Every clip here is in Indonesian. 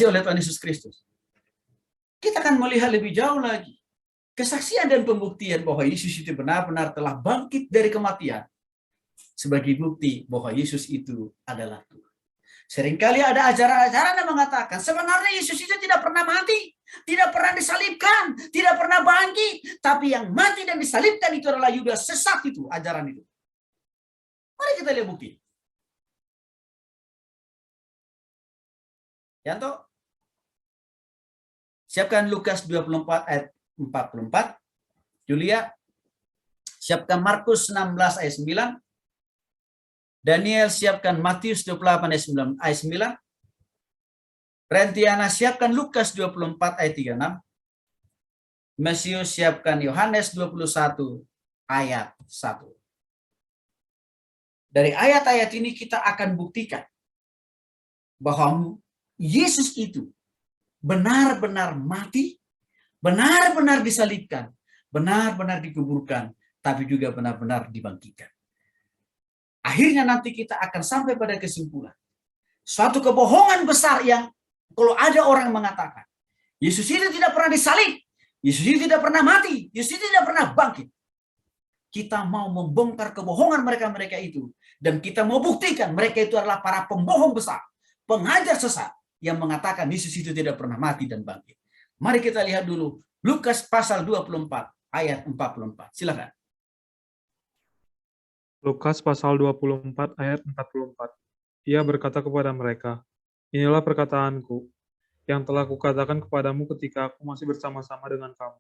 oleh Tuhan Yesus Kristus. Kita akan melihat lebih jauh lagi. Kesaksian dan pembuktian bahwa Yesus itu benar-benar telah bangkit dari kematian sebagai bukti bahwa Yesus itu adalah Tuhan. Seringkali ada ajaran-ajaran yang mengatakan sebenarnya Yesus itu tidak pernah mati, tidak pernah disalibkan, tidak pernah bangkit, tapi yang mati dan disalibkan itu adalah Yudas. Sesat itu ajaran itu. Mari kita lihat bukti. Yanto, siapkan Lukas 24 ayat 44. Julia, siapkan Markus 16 ayat 9. Daniel, siapkan Matius 28 ayat 9. Rentiana, siapkan Lukas 24 ayat 36. Mesius, siapkan Yohanes 21 ayat 1. Dari ayat-ayat ini kita akan buktikan bahwa Yesus itu benar-benar mati, benar-benar disalibkan, benar-benar dikuburkan, tapi juga benar-benar dibangkitkan. Akhirnya nanti kita akan sampai pada kesimpulan. Suatu kebohongan besar yang kalau ada orang yang mengatakan, Yesus itu tidak pernah disalib, Yesus itu tidak pernah mati, Yesus itu tidak pernah bangkit. Kita mau membongkar kebohongan mereka-mereka itu. Dan kita mau buktikan mereka itu adalah para pembohong besar, pengajar sesat yang mengatakan Yesus itu tidak pernah mati dan bangkit. Mari kita lihat dulu Lukas pasal 24 ayat 44. Silakan. Lukas pasal 24 ayat 44. Ia berkata kepada mereka, inilah perkataanku, yang telah kukatakan kepadamu ketika aku masih bersama-sama dengan kamu.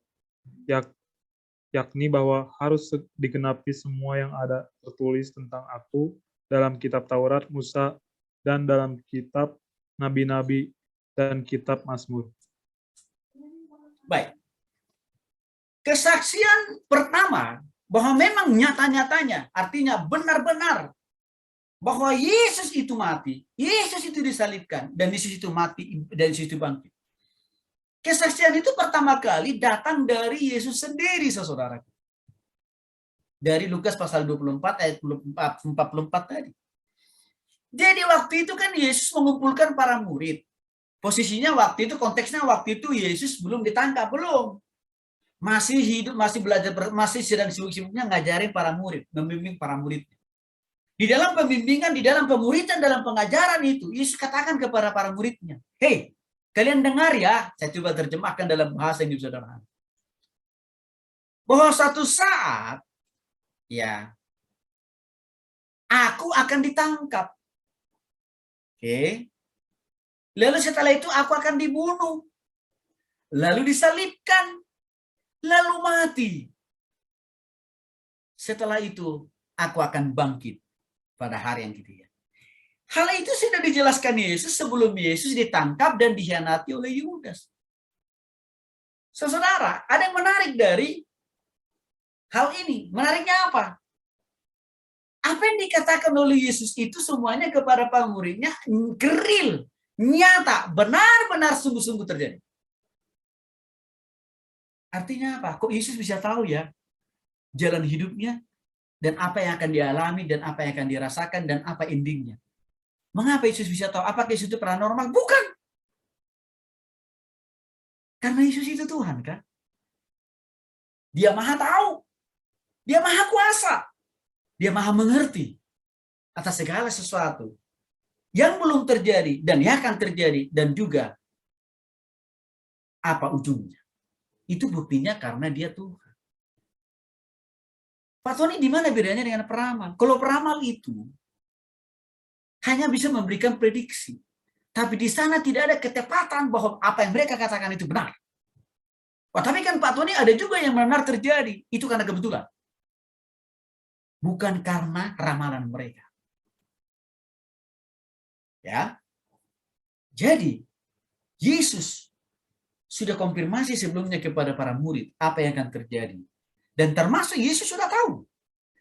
Yakni bahwa harus digenapi semua yang ada tertulis tentang aku dalam kitab Taurat, Musa, dan dalam kitab Nabi-Nabi dan kitab Mazmur. Baik. Kesaksian pertama, bahwa memang nyata-nyatanya, artinya benar-benar bahwa Yesus itu mati, Yesus itu disalibkan, dan Yesus itu mati, dan Yesus itu bangkit. Kesaksian itu pertama kali datang dari Yesus sendiri, saudara. Dari Lukas pasal 24 ayat 44 tadi. Jadi waktu itu kan Yesus mengumpulkan para murid. Posisinya waktu itu, konteksnya waktu itu Yesus belum ditangkap, belum. Masih hidup, masih belajar, masih sedang sibuk-sibuknya ngajarin para murid, membimbing para murid. Di dalam pembimbingan, di dalam pemuridan, dalam pengajaran itu, Yesus katakan kepada para muridnya, hei, kalian dengar ya, saya coba terjemahkan dalam bahasa yang sederhana. Bahwa suatu saat, ya, aku akan ditangkap. Oke. Lalu setelah itu aku akan dibunuh. Lalu disalibkan. Lalu mati. Setelah itu, aku akan bangkit pada hari yang ketiga. Hal itu sudah dijelaskan Yesus sebelum Yesus ditangkap dan dikhianati oleh Yudas. Saudara, ada yang menarik dari hal ini. Menariknya apa? Apa yang dikatakan oleh Yesus itu semuanya kepada para muridnya real, nyata, benar-benar sungguh-sungguh terjadi. Artinya apa? Kok Yesus bisa tahu ya jalan hidupnya dan apa yang akan dialami dan apa yang akan dirasakan dan apa endingnya? Mengapa Yesus bisa tahu? Apakah Yesus itu paranormal? Bukan. Karena Yesus itu Tuhan kan? Dia maha tahu. Dia maha kuasa. Dia maha mengerti atas segala sesuatu yang belum terjadi dan yang akan terjadi dan juga apa ujungnya. Itu buktinya karena dia Tuhan. Pak Tony, di mana bedanya dengan peramal? Kalau peramal itu hanya bisa memberikan prediksi. Tapi di sana tidak ada ketepatan bahwa apa yang mereka katakan itu benar. Tapi kan Pak Tony ada juga yang benar terjadi. Itu karena kebetulan. Bukan karena ramalan mereka. Ya. Jadi, Yesus sudah konfirmasi sebelumnya kepada para murid apa yang akan terjadi. Dan termasuk Yesus sudah tahu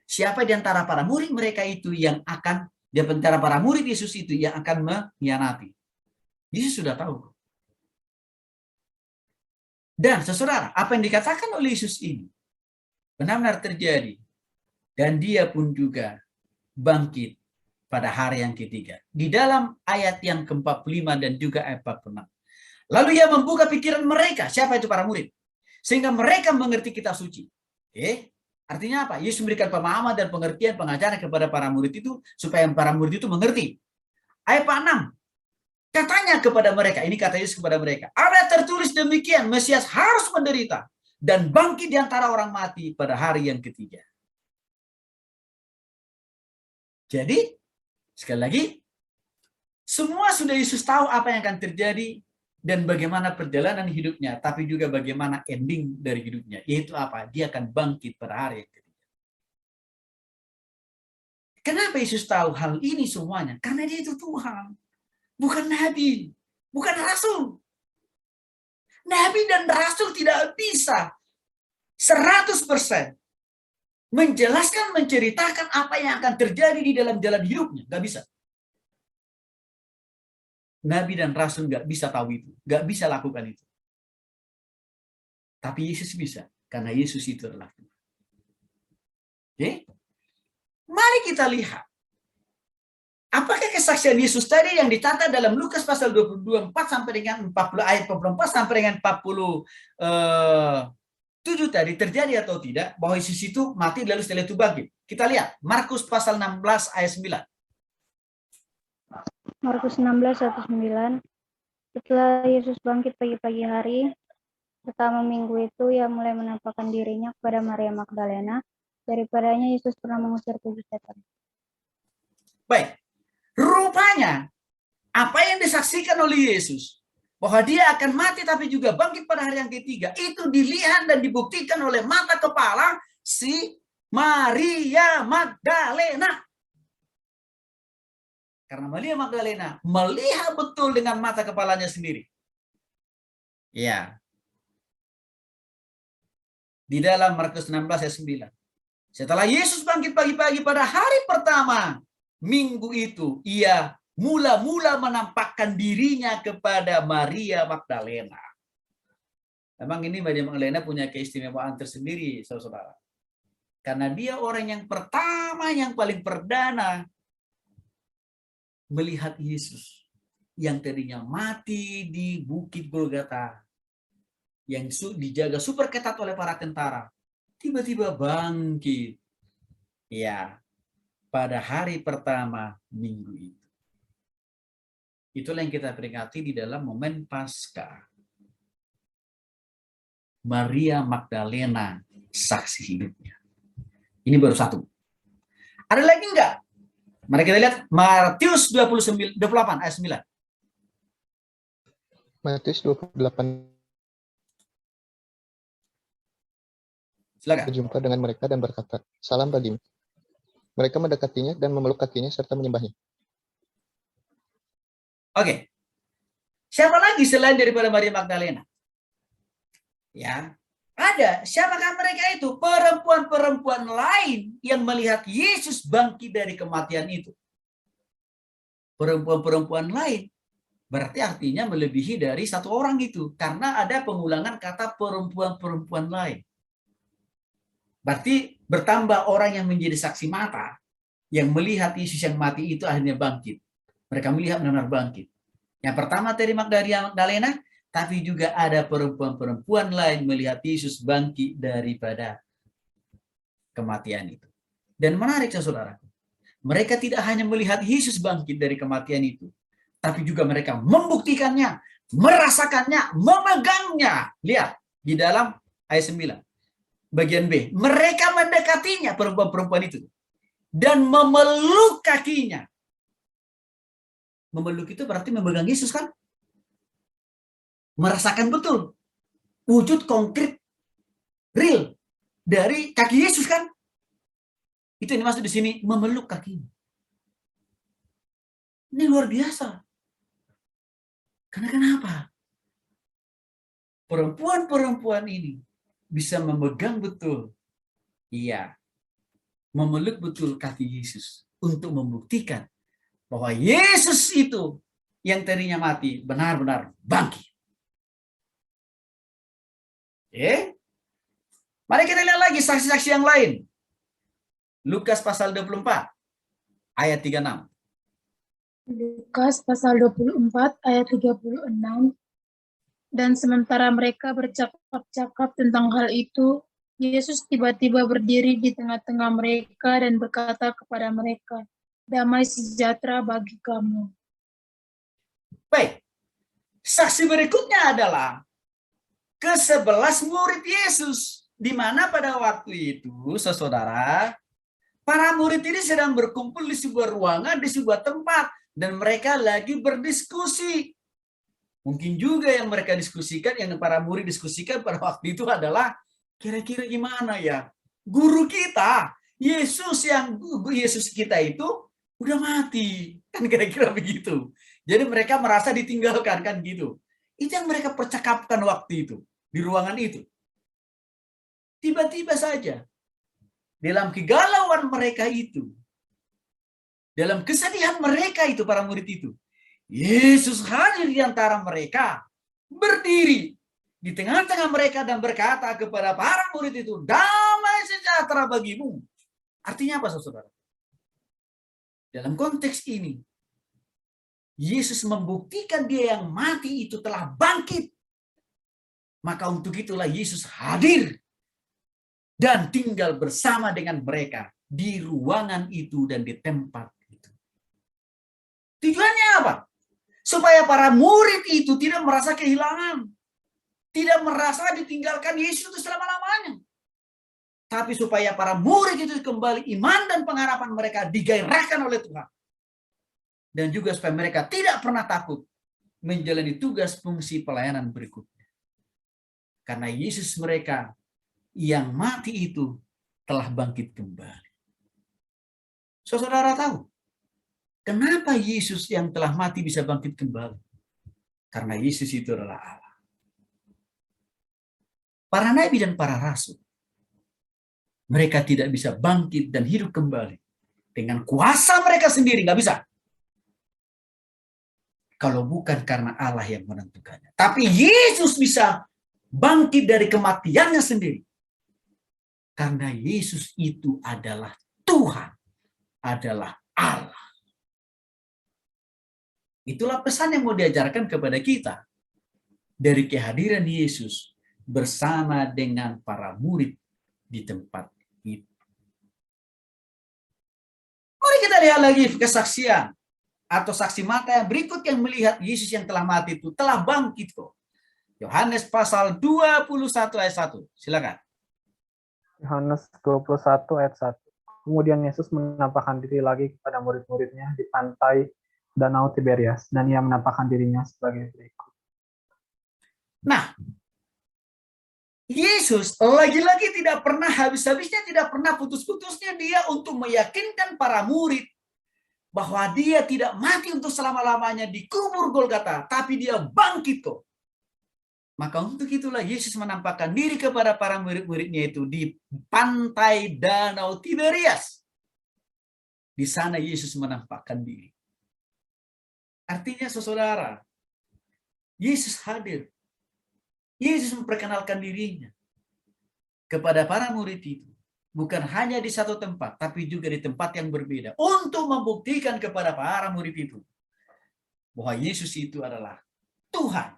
siapa di antara para murid mereka itu yang akan, di antara para murid Yesus itu yang akan mengkhianati. Yesus sudah tahu. Dan saudara, apa yang dikatakan oleh Yesus ini benar-benar terjadi. Dan dia pun juga bangkit pada hari yang ketiga. Di dalam ayat yang ke-45 dan juga ayat 46. Lalu ia membuka pikiran mereka. Siapa itu para murid? Sehingga mereka mengerti kitab suci. Artinya apa? Yesus memberikan pemahaman dan pengertian pengajaran kepada para murid itu supaya para murid itu mengerti. Ayat 6. Katanya kepada mereka, ini kata Yesus kepada mereka, ada tertulis demikian, Mesias harus menderita dan bangkit di antara orang mati pada hari yang ketiga. Jadi, sekali lagi, semua sudah Yesus tahu apa yang akan terjadi dan bagaimana perjalanan hidupnya, tapi juga bagaimana ending dari hidupnya, yaitu apa? Dia akan bangkit pada hari yang ketiga. Kenapa Yesus tahu hal ini semuanya? Karena dia itu Tuhan, bukan nabi, bukan rasul. Nabi dan rasul tidak bisa 100% menjelaskan, menceritakan apa yang akan terjadi di dalam jalan hidupnya. Nggak bisa. Nabi dan Rasul nggak bisa tahu itu. Nggak bisa lakukan itu. Tapi Yesus bisa. Karena Yesus itu adalah Tuhan. Oke? Mari kita lihat. Apakah kesaksian Yesus tadi yang dicatat dalam Lukas pasal 22, 4 sampai dengan 40, ayat 44 sampai dengan 47 tadi terjadi atau tidak, bahwa Yesus itu mati lalu setelah itu bangkit. Kita lihat Markus pasal 16 ayat 9. Markus 16 ayat 9. Setelah Yesus bangkit pagi-pagi hari, pertama minggu itu ia mulai menampakkan dirinya kepada Maria Magdalena. Daripadanya Yesus pernah mengusir 7 setan. Baik, rupanya apa yang disaksikan oleh Yesus, bahwa dia akan mati tapi juga bangkit pada hari yang ketiga, itu dilihat dan dibuktikan oleh mata kepala si Maria Magdalena. Karena Maria Magdalena melihat betul dengan mata kepalanya sendiri. Ya. Di dalam Markus 16 ayat 9. Setelah Yesus bangkit pagi-pagi pada hari pertama minggu itu, ia mula-mula menampakkan dirinya kepada Maria Magdalena. Memang ini Maria Magdalena punya keistimewaan tersendiri, saudara-saudara. Karena dia orang yang pertama, yang paling perdana melihat Yesus yang tadinya mati di Bukit Golgota, yang dijaga super ketat oleh para tentara, tiba-tiba bangkit. Ya, pada hari pertama minggu itu. Itulah yang kita peringati di dalam momen Paskah. Maria Magdalena, saksi hidupnya. Ini baru satu. Ada lagi enggak? Mari kita lihat Matius 28 ayat 9. Matius 28. Silakan. Berjumpa dengan mereka dan berkata, "Salam bagimu." Mereka mendekatinya dan memeluk kakinya serta menyembahnya. Oke. Siapa lagi selain daripada Maria Magdalena? Ya, ada. Siapakah mereka itu? Perempuan-perempuan lain yang melihat Yesus bangkit dari kematian itu. Perempuan-perempuan lain. Berarti artinya melebihi dari satu orang itu. Karena ada pengulangan kata perempuan-perempuan lain. Berarti bertambah orang yang menjadi saksi mata. Yang melihat Yesus yang mati itu akhirnya bangkit. Mereka melihat benar-benar bangkit. Yang pertama dari Magdalena, tapi juga ada perempuan-perempuan lain melihat Yesus bangkit daripada kematian itu. Dan menarik, saudara, mereka tidak hanya melihat Yesus bangkit dari kematian itu, tapi juga mereka membuktikannya, merasakannya, memegangnya. Lihat di dalam ayat 9, bagian B. Mereka mendekatinya, perempuan-perempuan itu, dan memeluk kakinya. Memeluk itu berarti memegang Yesus, kan? Merasakan betul wujud konkret real dari kaki Yesus, kan? Itu yang dimaksud di sini, memeluk kakinya. Ini luar biasa. Karena kenapa? Perempuan-perempuan ini bisa memegang betul, iya, memeluk betul kaki Yesus untuk membuktikan bahwa Yesus itu yang tadinya mati benar-benar bangkit. Mari kita lihat lagi saksi-saksi yang lain. Lukas pasal 24 ayat 36. Lukas pasal 24 ayat 36. Dan sementara mereka bercakap-cakap tentang hal itu, Yesus tiba-tiba berdiri di tengah-tengah mereka dan berkata kepada mereka, "Damai sejahtera bagi kamu." Baik, saksi berikutnya adalah ke-11 murid Yesus, di mana pada waktu itu, saudara, para murid ini sedang berkumpul di sebuah ruangan, di sebuah tempat, dan mereka lagi berdiskusi. Mungkin juga yang mereka diskusikan, yang para murid diskusikan pada waktu itu adalah, kira-kira gimana ya? Guru kita, Yesus kita itu udah mati. Kan kira-kira begitu. Jadi mereka merasa ditinggalkan, kan gitu. Itu yang mereka percakapkan waktu itu, di ruangan itu. Tiba-tiba saja, dalam kegalauan mereka itu, dalam kesedihan mereka itu, para murid itu, Yesus hadir di antara mereka, berdiri di tengah-tengah mereka dan berkata kepada para murid itu, "Damai sejahtera bagimu." Artinya apa, saudara? Dalam konteks ini, Yesus membuktikan dia yang mati itu telah bangkit. Maka untuk itulah Yesus hadir dan tinggal bersama dengan mereka di ruangan itu dan di tempat itu. Tujuannya apa? Supaya para murid itu tidak merasa kehilangan. Tidak merasa ditinggalkan Yesus itu selama-lamanya. Tapi supaya para murid itu kembali iman dan pengharapan mereka digairahkan oleh Tuhan. Dan juga supaya mereka tidak pernah takut menjalani tugas fungsi pelayanan berikutnya. Karena Yesus mereka yang mati itu telah bangkit kembali. Saudara tahu, kenapa Yesus yang telah mati bisa bangkit kembali? Karena Yesus itu adalah Allah. Para nabi dan para rasul, mereka tidak bisa bangkit dan hidup kembali dengan kuasa mereka sendiri, nggak bisa. Kalau bukan karena Allah yang menentukannya. Tapi Yesus bisa bangkit dari kematiannya sendiri. Karena Yesus itu adalah Tuhan, adalah Allah. Itulah pesan yang mau diajarkan kepada kita dari kehadiran Yesus bersama dengan para murid di tempat itu. Mari kita lihat lagi kesaksian atau saksi mata yang berikut yang melihat Yesus yang telah mati itu telah bangkit kok. Yohanes pasal 21 ayat 1. Silakan. Yohanes 21 ayat 1. Kemudian Yesus menampakkan diri lagi kepada murid-muridnya di pantai Danau Tiberias, dan ia menampakkan dirinya sebagai berikut. Nah, Yesus lagi-lagi tidak pernah habis-habisnya, tidak pernah putus-putusnya dia untuk meyakinkan para murid bahwa dia tidak mati untuk selama-lamanya di kubur Golgota, tapi dia bangkit kok. Maka untuk itulah Yesus menampakkan diri kepada para murid-muridnya itu di pantai Danau Tiberias. Di sana Yesus menampakkan diri. Artinya saudara, Yesus hadir. Yesus memperkenalkan dirinya kepada para murid itu. Bukan hanya di satu tempat, tapi juga di tempat yang berbeda. Untuk membuktikan kepada para murid itu bahwa Yesus itu adalah Tuhan.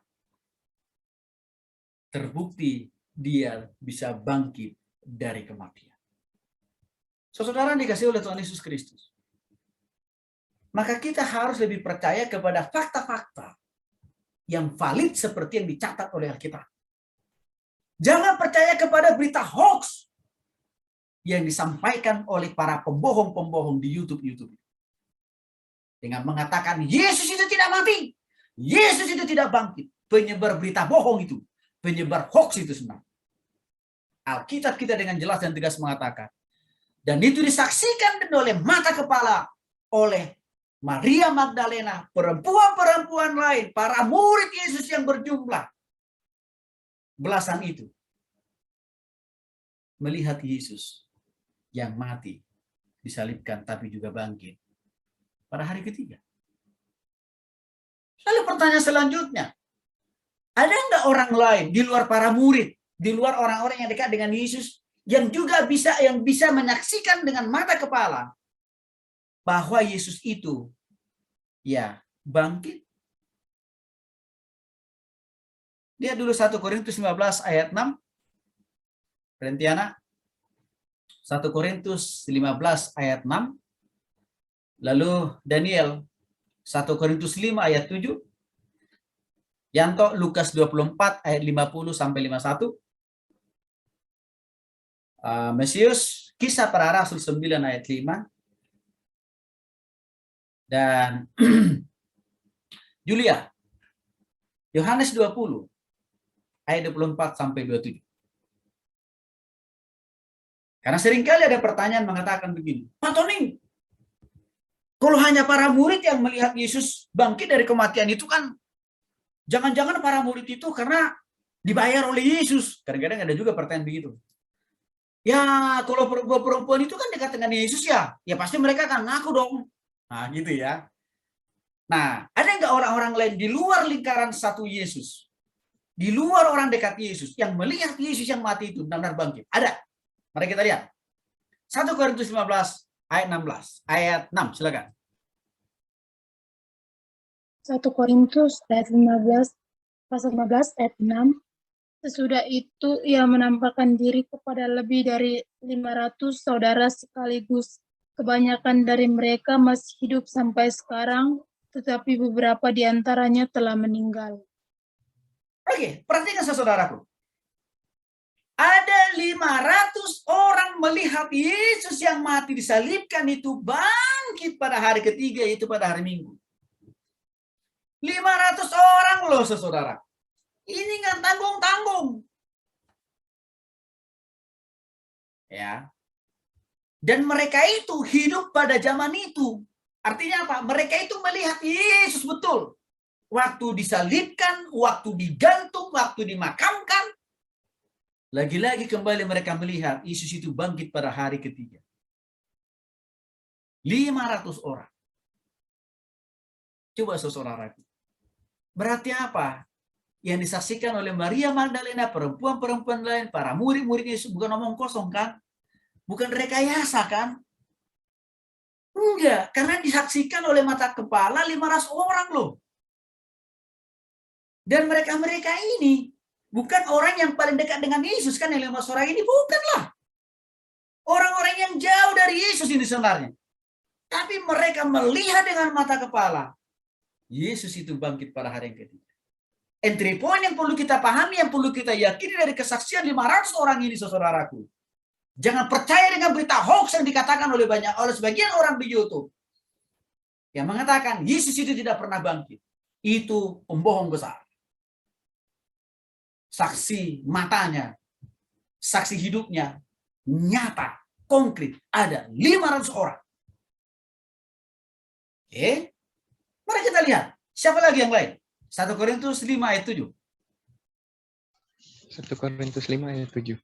Terbukti dia bisa bangkit dari kematian. Saudara dikasih oleh Tuhan Yesus Kristus. Maka kita harus lebih percaya kepada fakta-fakta yang valid seperti yang dicatat oleh Alkitab. Jangan percaya kepada berita hoax yang disampaikan oleh para pembohong-pembohong di YouTube. Dengan mengatakan Yesus itu tidak mati. Yesus itu tidak bangkit. Penyebar berita bohong itu. Penyebar hoax itu sebenarnya. Alkitab kita dengan jelas dan tegas mengatakan. Dan itu disaksikan oleh mata kepala oleh Maria Magdalena, perempuan-perempuan lain, para murid Yesus yang berjumlah belasan itu. Melihat Yesus yang mati, disalibkan, tapi juga bangkit pada hari ketiga. Lalu pertanyaan selanjutnya, ada enggak orang lain di luar para murid, di luar orang-orang yang dekat dengan Yesus, yang juga bisa menyaksikan dengan mata kepala bahwa Yesus itu ya bangkit? Lihat dulu 1 Korintus 15 ayat 6. Rentiana. 1 Korintus 15 ayat 6. Lalu Daniel 1 Korintus 5 ayat 7. Yanto Lukas 24 ayat 50 sampai 51. Mesius Kisah Para Rasul 9 ayat 5. Dan Julia Yohanes 20 ayat 24 sampai 27. Karena seringkali ada pertanyaan mengatakan begini, Pak Tony, kalau hanya para murid yang melihat Yesus bangkit dari kematian itu kan, jangan-jangan para murid itu karena dibayar oleh Yesus. Kadang-kadang ada juga pertanyaan begitu. Ya, kalau perempuan itu kan dekat dengan Yesus ya pasti mereka akan ngaku dong. Nah, gitu ya. Nah, ada nggak orang-orang lain di luar lingkaran satu Yesus? Di luar orang dekat Yesus yang melihat Yesus yang mati itu benar-benar bangkit? Ada. Mari kita lihat. 1 Korintus 15 ayat 16. Ayat 6, silakan. 1 Korintus ayat 15, pasal 15 ayat 6. Sesudah itu ia menampakkan diri kepada lebih dari 500 saudara sekaligus. Kebanyakan dari mereka masih hidup sampai sekarang, tetapi beberapa di antaranya telah meninggal. Oke, perhatikan saudaraku. Ada 500 orang melihat Yesus yang mati disalibkan itu bangkit pada hari ketiga, itu pada hari Minggu. 500 orang loh saudara. Ini nggak tanggung-tanggung. Ya. Dan mereka itu hidup pada zaman itu. Artinya apa? Mereka itu melihat Yesus betul. Waktu disalibkan, waktu digantung, waktu dimakamkan. Lagi-lagi kembali mereka melihat Yesus itu bangkit pada hari ketiga. 500 orang. Coba saudaraku. Berarti apa? Yang disaksikan oleh Maria Magdalena, perempuan-perempuan lain, para murid-murid Yesus bukan omong kosong kan? Bukan rekayasa kan? Enggak, karena disaksikan oleh mata kepala 500 orang loh. Dan mereka-mereka ini bukan orang yang paling dekat dengan Yesus kan, yang 500 orang ini bukanlah. Orang-orang yang jauh dari Yesus ini sebenarnya. Tapi mereka melihat dengan mata kepala. Yesus itu bangkit pada hari yang ketiga. Entry point yang perlu kita pahami, yang perlu kita yakini dari kesaksian 500 orang ini, saudaraku. Jangan percaya dengan berita hoax yang dikatakan oleh sebagian orang di YouTube. Yang mengatakan Yesus itu tidak pernah bangkit. Itu pembohong besar. Saksi matanya, saksi hidupnya, nyata, konkret, ada 500 orang. Oke, mari kita lihat. Siapa lagi yang lain? 1 Korintus 5 ayat 7. 1 Korintus 5 ayat 7.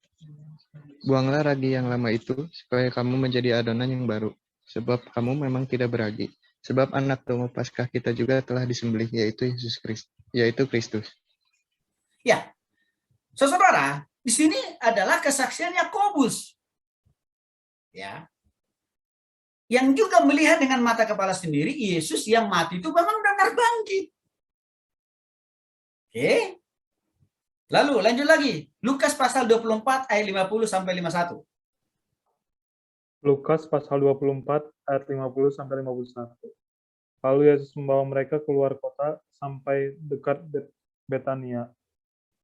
Buanglah ragi yang lama itu, supaya kamu menjadi adonan yang baru. Sebab kamu memang tidak beragi. Sebab anak domba Paskah kita juga telah disembelih, yaitu Yesus Kristus, yaitu Kristus. Ya, saudara, di sini adalah kesaksian Yakobus. Ya. Yang juga melihat dengan mata kepala sendiri, Yesus yang mati itu memang benar bangkit. Oke. Lalu lanjut lagi. Lukas pasal 24 ayat 50 sampai 51. Lukas pasal 24 ayat 50 sampai 51. Lalu Yesus membawa mereka keluar kota sampai dekat Betania.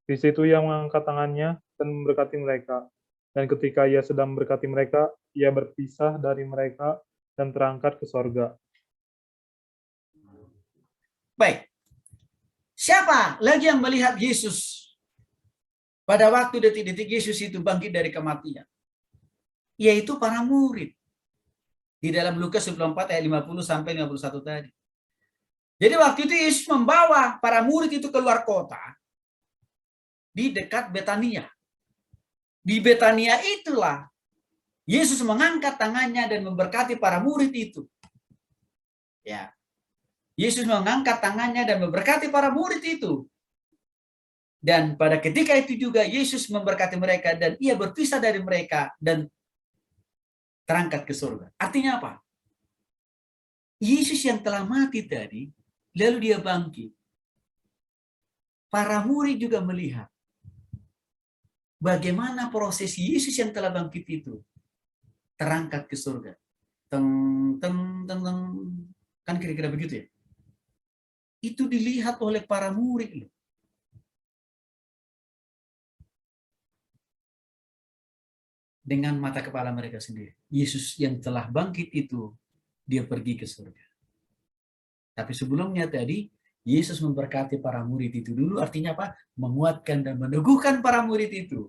Di situ ia mengangkat tangannya dan memberkati mereka. Dan ketika ia sedang memberkati mereka, ia berpisah dari mereka dan terangkat ke sorga. Baik. Siapa lagi yang melihat Yesus pada waktu detik-detik Yesus itu bangkit dari kematian? Yaitu para murid. Di dalam Lukas 24 ayat 50 sampai 51 tadi. Jadi waktu itu Yesus membawa para murid itu keluar kota di dekat Betania. Di Betania itulah Yesus mengangkat tangannya dan memberkati para murid itu. Ya. Yesus mengangkat tangannya dan memberkati para murid itu. Dan pada ketika itu juga Yesus memberkati mereka dan ia berpisah dari mereka dan terangkat ke surga. Artinya apa? Yesus yang telah mati tadi, lalu dia bangkit. para murid juga melihat bagaimana proses Yesus yang telah bangkit itu terangkat ke surga. Teng, teng, teng, teng. Kan kira-kira begitu ya. Itu dilihat oleh para murid loh. Dengan mata kepala mereka sendiri. Yesus yang telah bangkit itu, dia pergi ke surga. Tapi sebelumnya tadi, Yesus memberkati para murid itu dulu, artinya apa? Menguatkan dan meneguhkan para murid itu.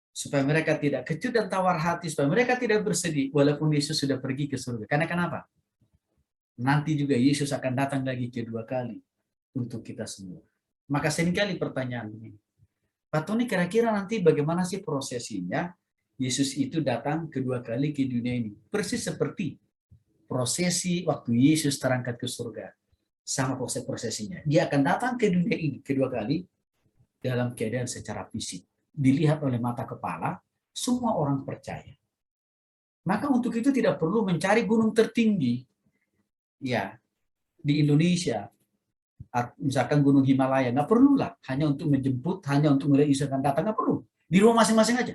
Supaya mereka tidak kecut dan tawar hati, supaya mereka tidak bersedih, walaupun Yesus sudah pergi ke surga. Karena kenapa? Nanti juga Yesus akan datang lagi kedua kali untuk kita semua. Maka seringkali pertanyaan begini, Pak Tony, kira-kira nanti bagaimana sih prosesinya Yesus itu datang kedua kali ke dunia ini? Persis seperti prosesi waktu Yesus terangkat ke surga. Sama prosesinya. Dia akan datang ke dunia ini kedua kali dalam keadaan secara fisik. Dilihat oleh mata kepala, semua orang percaya. Maka untuk itu tidak perlu mencari gunung tertinggi. Ya, di Indonesia, misalkan Gunung Himalaya, nggak perlulah hanya untuk menjemput, hanya untuk melihat Yesus akan datang, nggak perlu. Di rumah masing-masing aja,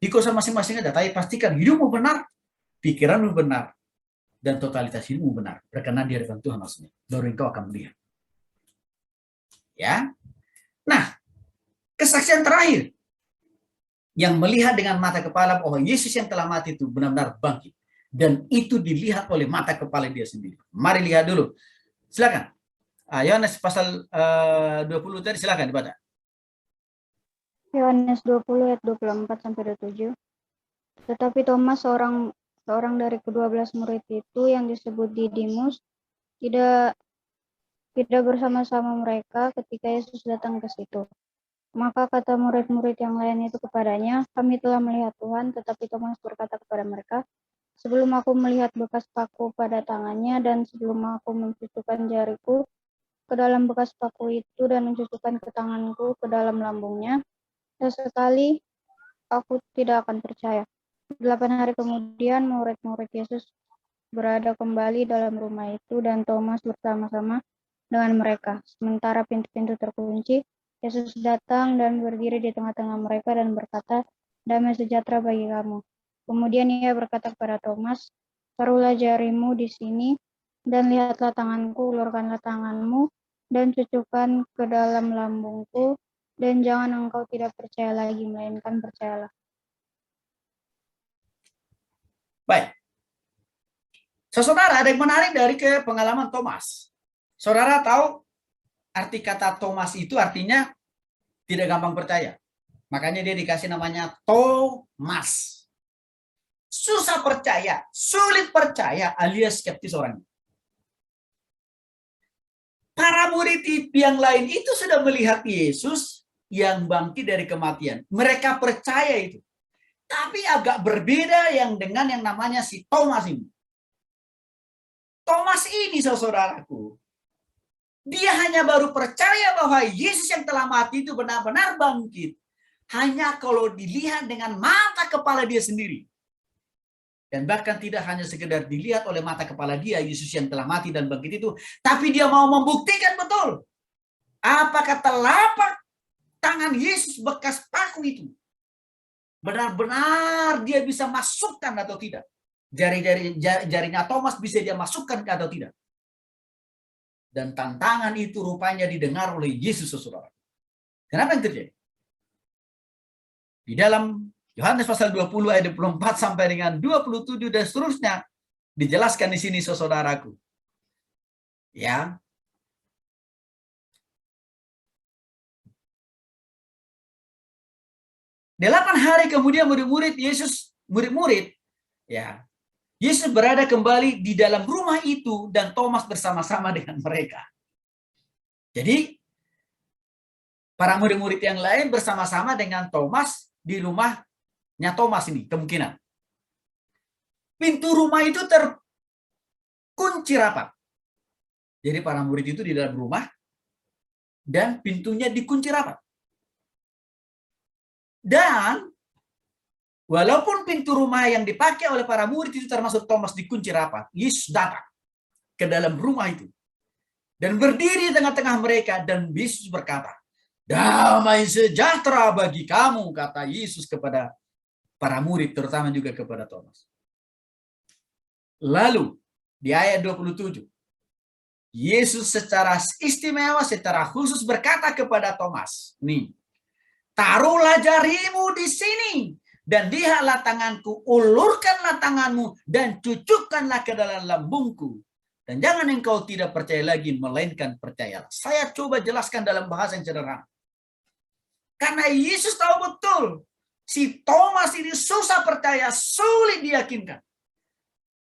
di kosan masing-masing aja. Tapi pastikan hidupmu benar, pikiranmu benar, dan totalitas hidupmu benar, berkenan di hadapan Tuhan maksudnya. Baru engkau akan melihat. Ya, nah kesaksian terakhir yang melihat dengan mata kepala bahwa Yesus yang telah mati itu benar-benar bangkit, dan itu dilihat oleh mata kepala dia sendiri. Mari lihat dulu, silakan. Yohanes pasal 20 tadi, silakan dibaca. Yohanes 20 ayat 24 sampai 27. Tetapi Thomas, seorang dari ke-12 murid itu yang disebut Didimus, tidak bersama-sama mereka ketika Yesus datang ke situ. Maka kata murid-murid yang lain itu kepadanya, kami telah melihat Tuhan. Tetapi Thomas berkata kepada mereka, sebelum aku melihat bekas paku pada tangannya dan sebelum aku mencucukkan jariku ke dalam bekas paku itu dan mencucukkan ke tanganku ke dalam lambungnya, sesekali aku tidak akan percaya. 8 hari kemudian murid-murid Yesus berada kembali dalam rumah itu dan Thomas bersama-sama dengan mereka. Sementara pintu-pintu terkunci, Yesus datang dan berdiri di tengah-tengah mereka dan berkata, damai sejahtera bagi kamu. Kemudian ia berkata kepada Thomas, taruhlah jarimu di sini dan lihatlah tanganku, ulurkanlah tanganmu dan cucukkan ke dalam lambungku, dan jangan engkau tidak percaya lagi, melainkan percayalah. Baik. Saudara, ada yang menarik dari pengalaman Thomas. Saudara tahu arti kata Thomas itu artinya tidak gampang percaya. Makanya dia dikasih namanya Thomas. Susah percaya, sulit percaya, alias skeptis orangnya. Para murid yang lain itu sudah melihat Yesus yang bangkit dari kematian. Mereka percaya itu. Tapi agak berbeda yang dengan yang namanya si Thomas ini. Thomas ini, saudaraku, dia hanya baru percaya bahwa Yesus yang telah mati itu benar-benar bangkit. Hanya kalau dilihat dengan mata kepala dia sendiri. Dan bahkan tidak hanya sekedar dilihat oleh mata kepala dia, Yesus yang telah mati dan bangkit itu, tapi dia mau membuktikan betul apakah telapak tangan Yesus bekas paku itu benar-benar dia bisa masukkan atau tidak. Jarinya Thomas bisa dia masukkan atau tidak. Dan tantangan itu rupanya didengar oleh Yesus, saudara. Kenapa yang terjadi? Di dalam Yohanes pasal 20 ayat 24 sampai dengan 27 dan seterusnya dijelaskan di sini, saudaraku. Ya. Delapan hari kemudian murid-murid ya, Yesus berada kembali di dalam rumah itu dan Thomas bersama-sama dengan mereka. Jadi para murid-murid yang lain bersama-sama dengan Thomas di rumahnya Thomas ini kemungkinan. Pintu rumah itu terkunci rapat. Jadi para murid itu di dalam rumah dan pintunya dikunci rapat. Dan walaupun pintu rumah yang dipakai oleh para murid itu termasuk Thomas dikunci rapat, Yesus datang ke dalam rumah itu. dan berdiri di tengah-tengah mereka, dan Yesus berkata, damai sejahtera bagi kamu, kata Yesus kepada para murid, terutama juga kepada Thomas. Lalu di ayat 27, Yesus secara istimewa, secara khusus berkata kepada Thomas, nih, taruhlah jarimu di sini dan lihatlah tanganku, ulurkanlah tanganmu dan cucukkanlah ke dalam lambungku. Dan jangan engkau tidak percaya lagi, melainkan percayalah. Saya coba jelaskan dalam bahasa yang sederhana. Karena Yesus tahu betul, si Thomas ini susah percaya, sulit diyakinkan.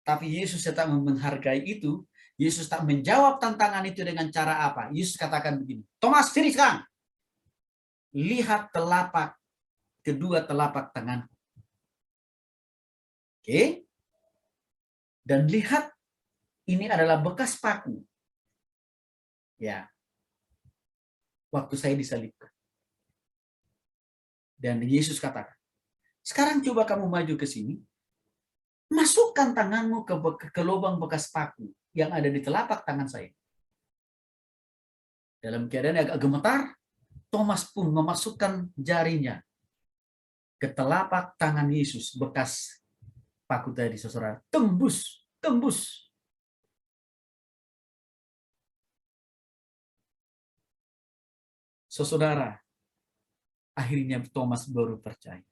Tapi Yesus tetap menghargai itu. Yesus tak menjawab tantangan itu dengan cara apa. Yesus katakan begini, Thomas, sini sekarang. Lihat kedua telapak tanganku. Oke? Dan lihat, ini adalah bekas paku. Ya. Waktu saya disalibkan. Dan Yesus katakan, sekarang coba kamu maju ke sini, masukkan tanganmu ke lubang bekas paku yang ada di telapak tangan saya. Dalam keadaan agak gemetar, Thomas pun memasukkan jarinya ke telapak tangan Yesus, bekas paku tadi, saudara. Tembus. Saudara, akhirnya Thomas baru percaya.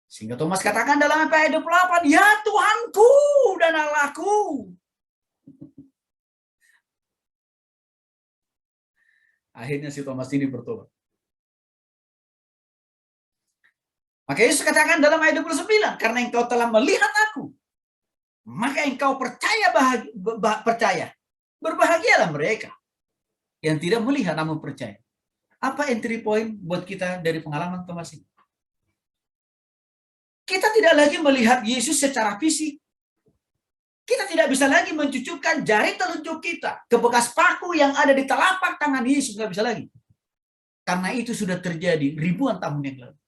Sehingga Thomas katakan dalam ayat 28, ya Tuhanku dan Allahku. Akhirnya si Thomas ini bertobat. Maka Yesus katakan dalam ayat 29, karena engkau telah melihat aku, maka engkau percaya. Berbahagialah mereka yang tidak melihat namun percaya. Apa entry point buat kita dari pengalaman Thomas ini? Kita tidak lagi melihat Yesus secara fisik. Kita tidak bisa lagi mencucukkan jari telunjuk kita ke bekas paku yang ada di telapak tangan Yesus. Nggak bisa lagi. Karena itu sudah terjadi ribuan tahun yang lalu.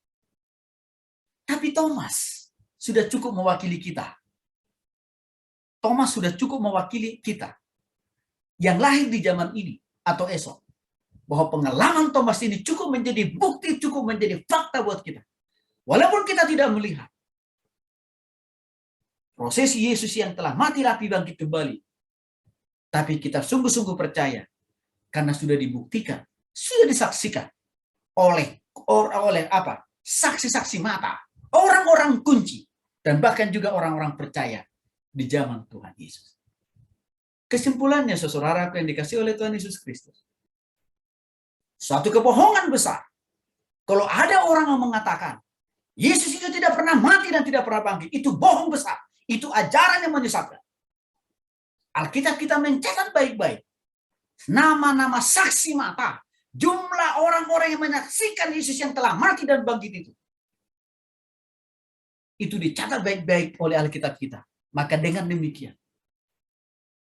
Tapi Thomas sudah cukup mewakili kita. Thomas sudah cukup mewakili kita. Yang lahir di zaman ini atau esok. Bahwa pengalaman Thomas ini cukup menjadi bukti, cukup menjadi fakta buat kita. Walaupun kita tidak melihat proses Yesus yang telah mati rapi bangkit kembali. Tapi kita sungguh-sungguh percaya. Karena sudah dibuktikan. Sudah disaksikan. Oleh apa? Saksi-saksi mata. Orang-orang kunci. Dan bahkan juga orang-orang percaya. Di zaman Tuhan Yesus. Kesimpulannya, saudara yang dikasih oleh Tuhan Yesus Kristus. Suatu kebohongan besar. Kalau ada orang yang mengatakan, Yesus itu tidak pernah mati dan tidak pernah bangkit. Itu bohong besar. Itu ajaran yang menyesatkan. Alkitab kita mencatat baik-baik. Nama-nama saksi mata. Jumlah orang-orang yang menyaksikan Yesus yang telah mati dan bangkit itu. Itu dicatat baik-baik oleh Alkitab kita. Maka dengan demikian,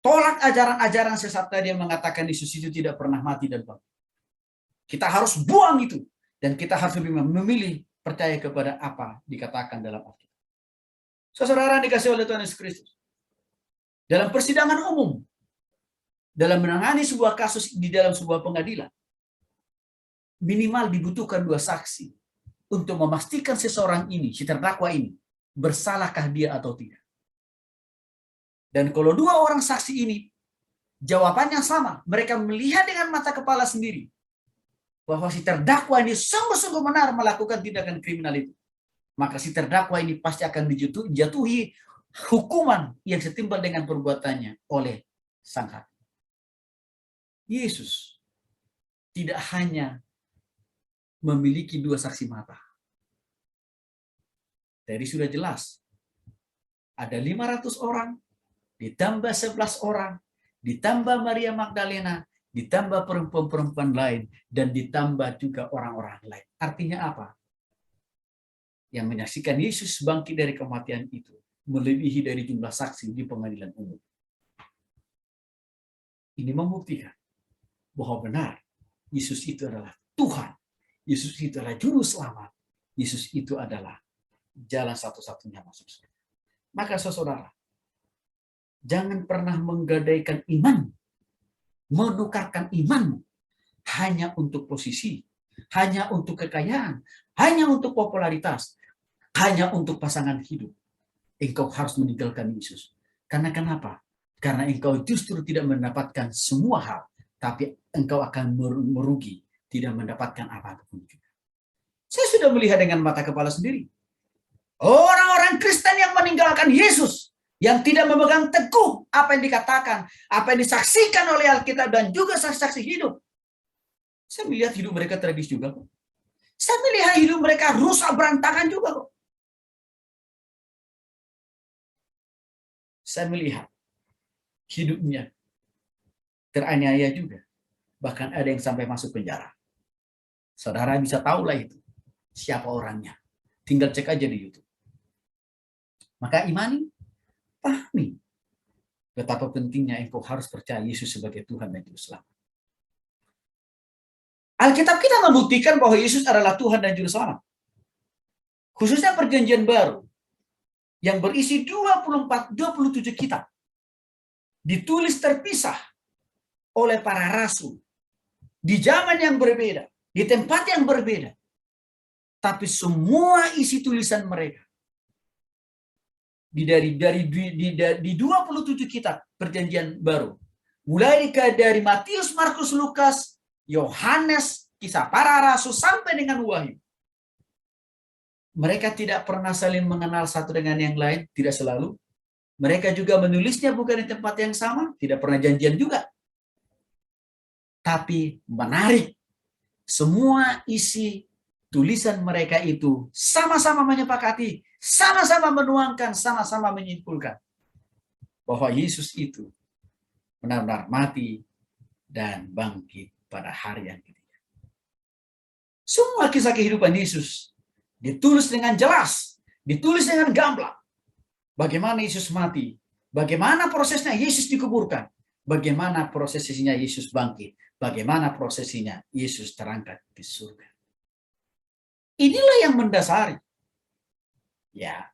tolak ajaran-ajaran sesat tadi yang mengatakan Yesus itu tidak pernah mati dan bangkit. Kita harus buang itu. Dan kita harus lebih memilih percaya kepada apa dikatakan dalam Alkitab. Saudara dikasih oleh Tuhan Yesus Kristus. Dalam persidangan umum, dalam menangani sebuah kasus di dalam sebuah pengadilan, minimal dibutuhkan 2 saksi untuk memastikan seseorang ini, si terdakwa ini, bersalahkah dia atau tidak. Dan kalau 2 orang saksi ini, jawabannya sama. Mereka melihat dengan mata kepala sendiri bahwa si terdakwa ini sungguh-sungguh benar melakukan tindakan kriminal itu. Maka si terdakwa ini pasti akan dijatuhi hukuman yang setimpal dengan perbuatannya oleh Sang Hakim. Yesus tidak hanya memiliki 2 saksi mata. Tadi sudah jelas. Ada 500 orang, ditambah 11 orang, ditambah Maria Magdalena, ditambah perempuan-perempuan lain, dan ditambah juga orang-orang lain. Artinya apa? Yang menyaksikan Yesus bangkit dari kematian itu melebihi dari jumlah saksi di pengadilan umum. Ini membuktikan bahwa benar Yesus itu adalah Tuhan. Yesus itu adalah juru selamat. Yesus itu adalah jalan satu-satunya masuk surga. Maka saudara, jangan pernah menggadaikan iman menukarkan imanmu hanya untuk posisi, hanya untuk kekayaan, hanya untuk popularitas, hanya untuk pasangan hidup, engkau harus meninggalkan Yesus. Karena kenapa? Karena engkau justru tidak mendapatkan semua hal, tapi engkau akan merugi, tidak mendapatkan apapun juga. Saya sudah melihat dengan mata kepala sendiri. Orang-orang Kristen yang meninggalkan Yesus, yang tidak memegang teguh apa yang dikatakan, apa yang disaksikan oleh Alkitab dan juga saksi-saksi hidup. Saya melihat hidup mereka tragis juga kok. Saya melihat hidup mereka rusak berantakan juga kok. Saya melihat hidupnya teraniaya juga. Bahkan ada yang sampai masuk penjara. Saudara bisa tahulah itu. Siapa orangnya. Tinggal cek aja di YouTube. Maka imani, pahami betapa pentingnya engkau harus percaya Yesus sebagai Tuhan dan Juru Selamat. Alkitab kita membuktikan bahwa Yesus adalah Tuhan dan Juru Selamat. Khususnya Perjanjian Baru yang berisi 27 kitab. Ditulis terpisah oleh para rasul di zaman yang berbeda, di tempat yang berbeda. Tapi semua isi tulisan mereka di 27 kitab Perjanjian Baru, mulai dari Matius, Markus, Lukas, Yohanes, Kisah Para Rasul sampai dengan Wahyu. Mereka tidak pernah saling mengenal satu dengan yang lain, tidak selalu. Mereka juga menulisnya bukan di tempat yang sama, tidak pernah janjian juga. Tapi menarik, semua isi tulisan mereka itu sama-sama menyepakati, sama-sama menuangkan, sama-sama menyimpulkan bahwa Yesus itu benar-benar mati dan bangkit pada hari yang ketiga. Semua kisah kehidupan Yesus ditulis dengan jelas, ditulis dengan gamblang. Bagaimana Yesus mati, bagaimana prosesnya Yesus dikuburkan, bagaimana prosesnya Yesus bangkit, bagaimana prosesnya Yesus terangkat ke surga. Inilah yang mendasari. Ya.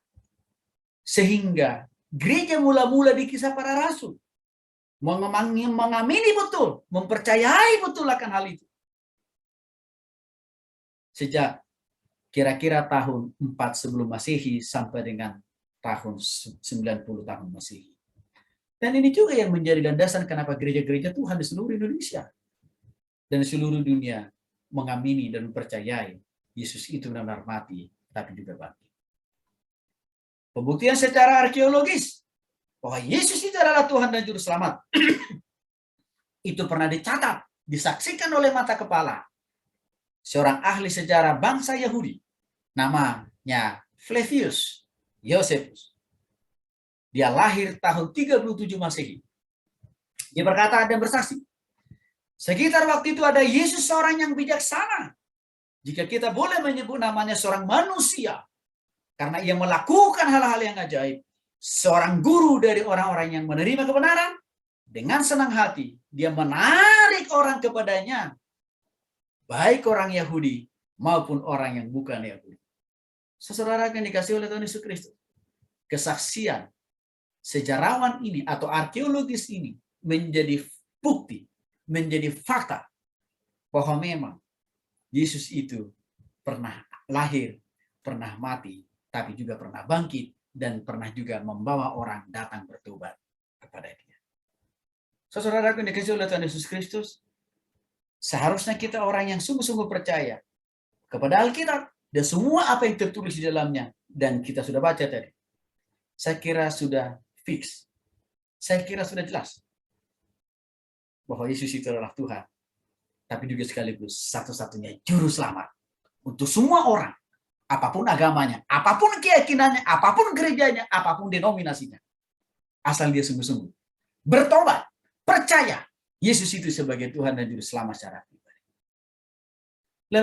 Sehingga gereja mula-mula di Kisah Para Rasul mengamini betul, mempercayai betul akan hal itu. Sejak kira-kira tahun 4 sebelum Masehi sampai dengan tahun 90 tahun Masehi. Dan ini juga yang menjadi landasan kenapa gereja-gereja Tuhan di seluruh Indonesia dan seluruh dunia mengamini dan mempercayai Yesus itu benar-benar mati, tapi juga bangkit. Pembuktian secara arkeologis bahwa Yesus itu adalah Tuhan dan Juru Selamat itu pernah dicatat, disaksikan oleh mata kepala seorang ahli sejarah bangsa Yahudi, namanya Flavius Josephus. Dia lahir tahun 37 Masehi. Dia berkata dan bersaksi, sekitar waktu itu ada Yesus seorang yang bijaksana. Jika kita boleh menyebut namanya seorang manusia, karena ia melakukan hal-hal yang ajaib. Seorang guru dari orang-orang yang menerima kebenaran, dengan senang hati, dia menarik orang kepadanya, baik orang Yahudi maupun orang yang bukan Yahudi. Saudara yang dikasih oleh Tuhan Yesus Kristus, kesaksian sejarawan ini atau arkeologis ini menjadi bukti, menjadi fakta bahwa memang Yesus itu pernah lahir, pernah mati, tapi juga pernah bangkit dan pernah juga membawa orang datang bertobat kepada Dia. Saudara yang dikasihi oleh Tuhan Yesus Kristus, seharusnya kita orang yang sungguh-sungguh percaya kepada Alkitab dan semua apa yang tertulis di dalamnya, dan kita sudah baca tadi. Saya kira sudah fix. Saya kira sudah jelas bahwa Yesus itu adalah Tuhan, tapi juga sekaligus satu-satunya juru selamat untuk semua orang, apapun agamanya, apapun keyakinannya, apapun gerejanya, apapun denominasinya. Asal dia sungguh-sungguh bertobat, percaya Yesus itu sebagai Tuhan dan Juru Selamat secara